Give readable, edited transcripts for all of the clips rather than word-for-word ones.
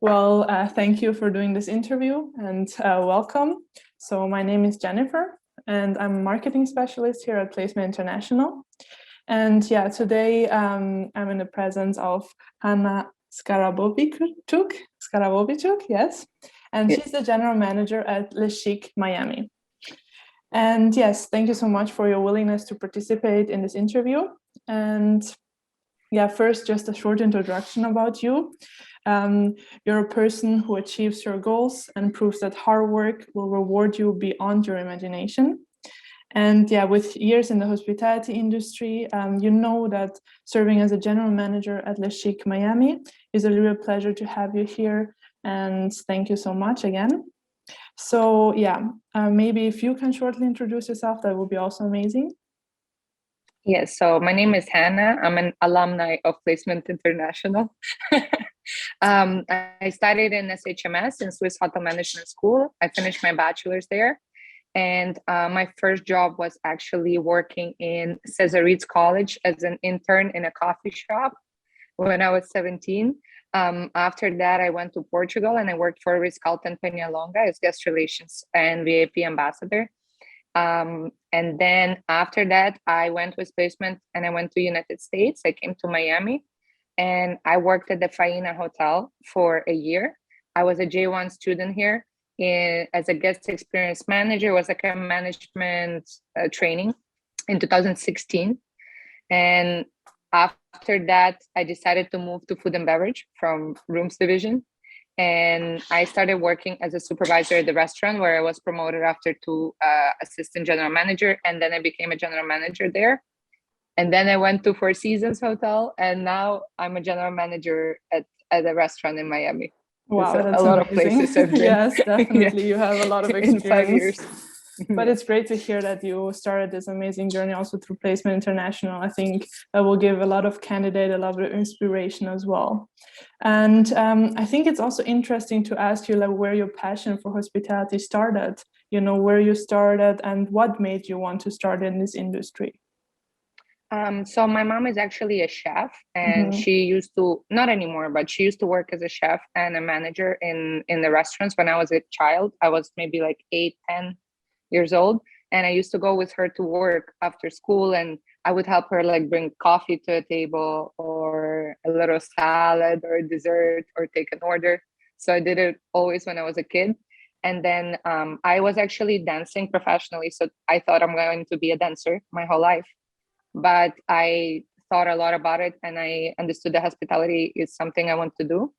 Thank you for doing this interview and welcome. So my name is Jennifer and I'm a marketing specialist here at Placement International. And yeah, today I'm in the presence of Hanna Skarboviichuk, yes. And she's the general manager at Le Chic Miami. And yes, thank you so much for your willingness to participate in this interview. And yeah, first, just a short introduction about you. You're a person who achieves your goals and proves that hard work will reward you beyond your imagination. And yeah, with years in the hospitality industry, you know that serving as a general manager at Le Chic Miami is a real pleasure to have you here. And thank you so much again. So yeah, maybe if you can shortly introduce yourself, that would be also amazing. Yes, so my name is Hanna. I'm an alumni of Placement International. I studied in SHMS in Swiss Hotel Management School. I finished my bachelor's there. And my first job was actually working in Cesarits College as an intern in a coffee shop when I was 17. After that, I went to Portugal and I worked for Ritz-Carlton Peñalonga as guest relations and VIP ambassador. And then after that, I went with placement and I went to United States. I came to Miami and I worked at the Faina Hotel for a year. I was a J1 student here as a guest experience manager, was like a management training in 2016. And after that, I decided to move to food and beverage from rooms division. And I started working as a supervisor at the restaurant where I was promoted after to assistant general manager. And then I became a general manager there. And then I went to Four Seasons Hotel. And now I'm a general manager at a restaurant in Miami. Wow, so that's a lot amazing. of places I've been. Yes, definitely. You have a lot of experience. In 5 years. But it's great to hear that you started this amazing journey also through Placement International. I think that will give a lot of candidate a lot of inspiration as well. And I think it's also interesting to ask you like where your passion for hospitality started, you know, where you started and what made you want to start in this industry. So my mom is actually a chef and she used to, not anymore, but she used to work as a chef and a manager in the restaurants when I was a child. I was maybe like 8, 10 years old. And I used to go with her to work after school and I would help her like bring coffee to a table or a little salad or dessert or take an order. So I did it always when I was a kid. And then I was actually dancing professionally. So I thought I'm going to be a dancer my whole life. But I thought a lot about it and I understood that hospitality is something I want to do.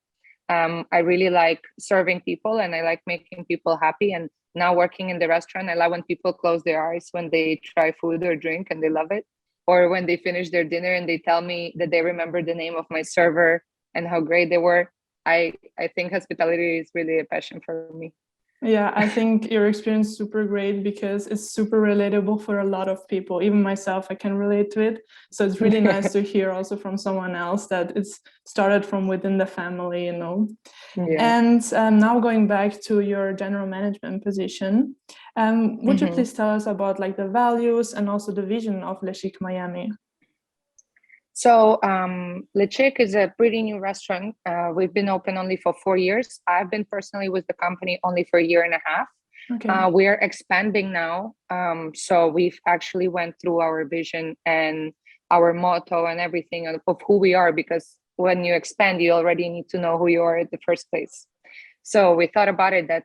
I really like serving people and I like making people happy. And now working in the restaurant, I love when people close their eyes when they try food or drink and they love it. Or when they finish their dinner and they tell me that they remember the name of my server and how great they were. I think hospitality is really a passion for me. Yeah, I think your experience is super great because it's super relatable for a lot of people. Even myself, I can relate to it. So it's really nice to hear also from someone else that it's started from within the family, you know. Yeah. And now going back to your general management position, would you please tell us about like the values and also the vision of Le Chic Miami? So Le Chic is a pretty new restaurant. We've been open only for 4 years. I've been personally with the company only for 1.5 years. Okay. We are expanding now. So we've actually went through our vision and our motto and everything of who we are, because when you expand, you already need to know who you are at the first place. So we thought about it that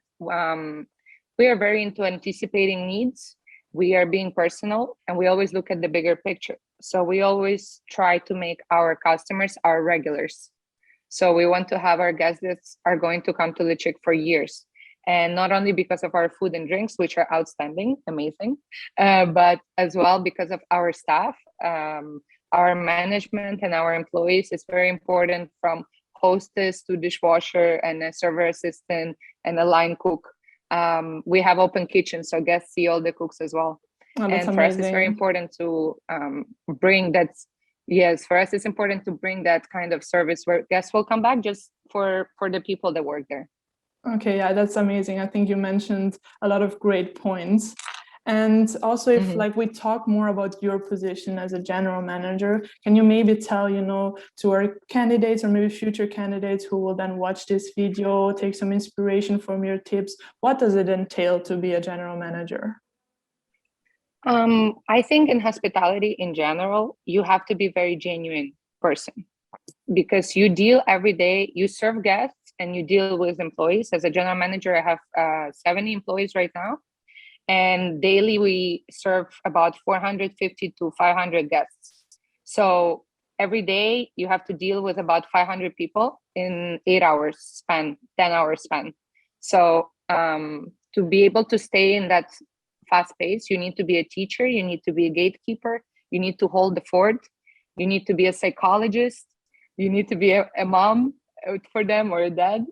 we are very into anticipating needs. We are being personal and we always look at the bigger picture. So we always try to make our customers our regulars. So we want to have our guests that are going to come to Le Chic for years. And not only because of our food and drinks, which are outstanding, amazing, but as well because of our staff, our management and our employees. It's very important, from hostess to dishwasher and a server assistant and a line cook. We have open kitchens, so guests see all the cooks as well. Oh, and for amazing. us, it's very important to bring that. Yes, for us, it's important to bring that kind of service where guests will come back just for the people that work there. Okay, yeah, that's amazing. I think you mentioned a lot of great points. And also, if Mhm. like we talk more about your position as a general manager, can you maybe tell, to our candidates or maybe future candidates who will then watch this video, take some inspiration from your tips, what does it entail to be a general manager? I think in hospitality in general, you have to be very genuine person because you deal every day, you serve guests and you deal with employees. As a general manager, I have 70 employees right now. And daily we serve about 450 to 500 guests. So every day you have to deal with about 500 people in 8 hours span, 10 hours span. So to be able to stay in that fast pace, you need to be a teacher, you need to be a gatekeeper, you need to hold the fort, you need to be a psychologist, you need to be a mom for them or a dad.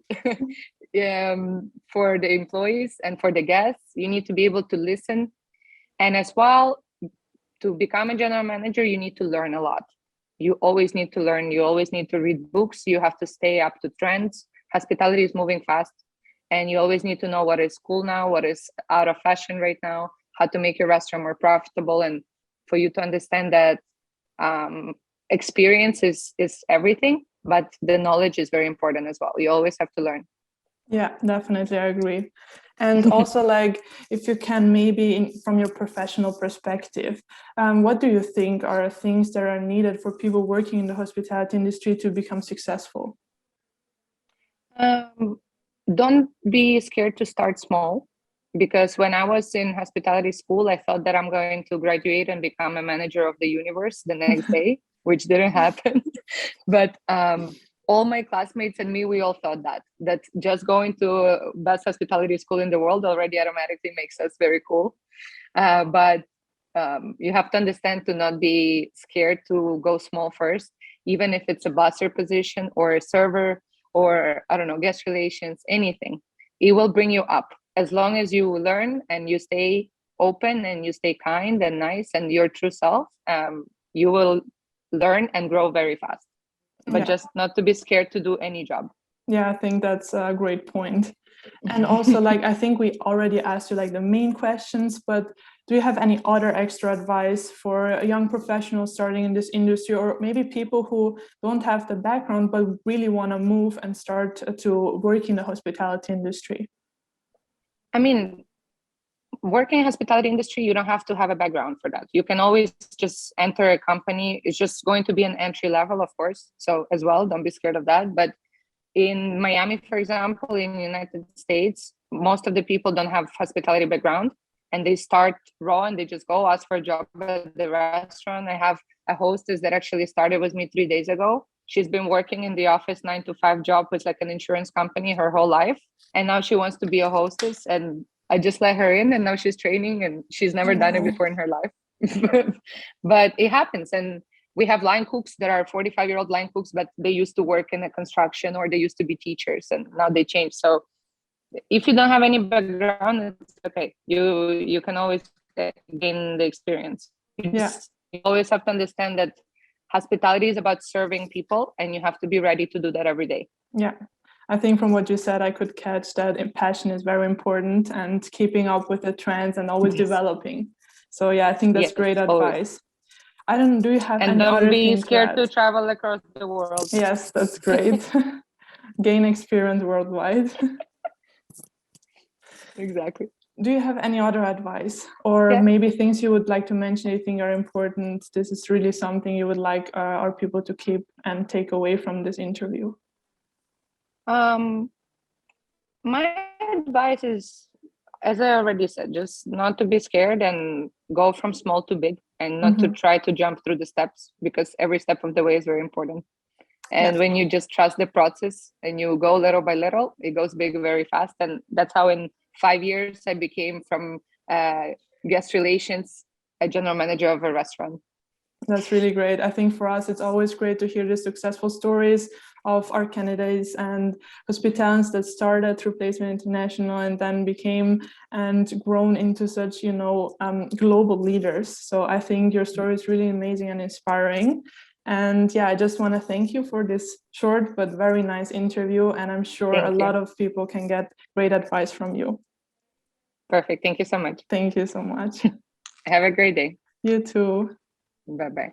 For the employees and for the guests, you need to be able to listen. And as well, to become a general manager, you need to learn a lot. You always need to learn. You always need to read books. You have to stay up to trends. Hospitality is moving fast. And you always need to know what is cool now, what is out of fashion right now, how to make your restaurant more profitable. And for you to understand that experience is everything, but the knowledge is very important as well. You always have to learn. Yeah, definitely, I agree. And also, like, if you can maybe from your professional perspective, what do you think are things that are needed for people working in the hospitality industry to become successful? Don't be scared to start small, because when I was in hospitality school, I thought that I'm going to graduate and become a manager of the universe the next day, which didn't happen. But all my classmates and me, we all thought that just going to best hospitality school in the world already automatically makes us very cool. But you have to understand to not be scared to go small first, even if it's a busser position or a server or I don't know, guest relations, anything. It will bring you up as long as you learn and you stay open and you stay kind and nice and your true self. You will learn and grow very fast. But just not to be scared to do any job. Yeah, I think that's a great point. And also, like, I think we already asked you like the main questions, but do you have any other extra advice for young professionals starting in this industry, or maybe people who don't have the background but really want to move and start to work in the hospitality industry? I mean, working in hospitality industry, you don't have to have a background for that. You can always just enter a company. It's just going to be an entry level, of course. So as well, don't be scared of that. But in Miami, for example, in the United States, most of the people don't have hospitality background and they start raw and they just go ask for a job at the restaurant. I have a hostess that actually started with me 3 days ago. She's been working in the office 9 to 5 job with like an insurance company her whole life. And now she wants to be a hostess. And I just let her in and now she's training and she's never done it before in her life. But it happens. And we have line cooks that are 45-year-old line cooks, but they used to work in a construction or they used to be teachers and now they change. So if you don't have any background, it's okay. You can always gain the experience. You always have to understand that hospitality is about serving people and you have to be ready to do that every day. Yeah. I think from what you said, I could catch that passion is very important and keeping up with the trends and always developing. So yeah, I think that's great advice. Always. Do you have any other don't be thing scared to travel across the world. Yes, that's great. Gain experience worldwide. Exactly. Do you have any other advice or maybe things you would like to mention you think are important? This is really something you would like our people to keep and take away from this interview. My advice is, as I already said, just not to be scared and go from small to big and not to try to jump through the steps, because every step of the way is very important. And when you just trust the process and you go little by little, it goes big very fast. And that's how in 5 years I became from guest relations a general manager of a restaurant. That's really great. I think for us, it's always great to hear the successful stories of our candidates and hospitalians that started through Placement International and then became and grown into such, global leaders. So I think your story is really amazing and inspiring. And yeah, I just want to thank you for this short but very nice interview. And I'm sure a lot of people can get great advice from you. Perfect. Thank you so much. Thank you so much. Have a great day. You too. Bye-bye.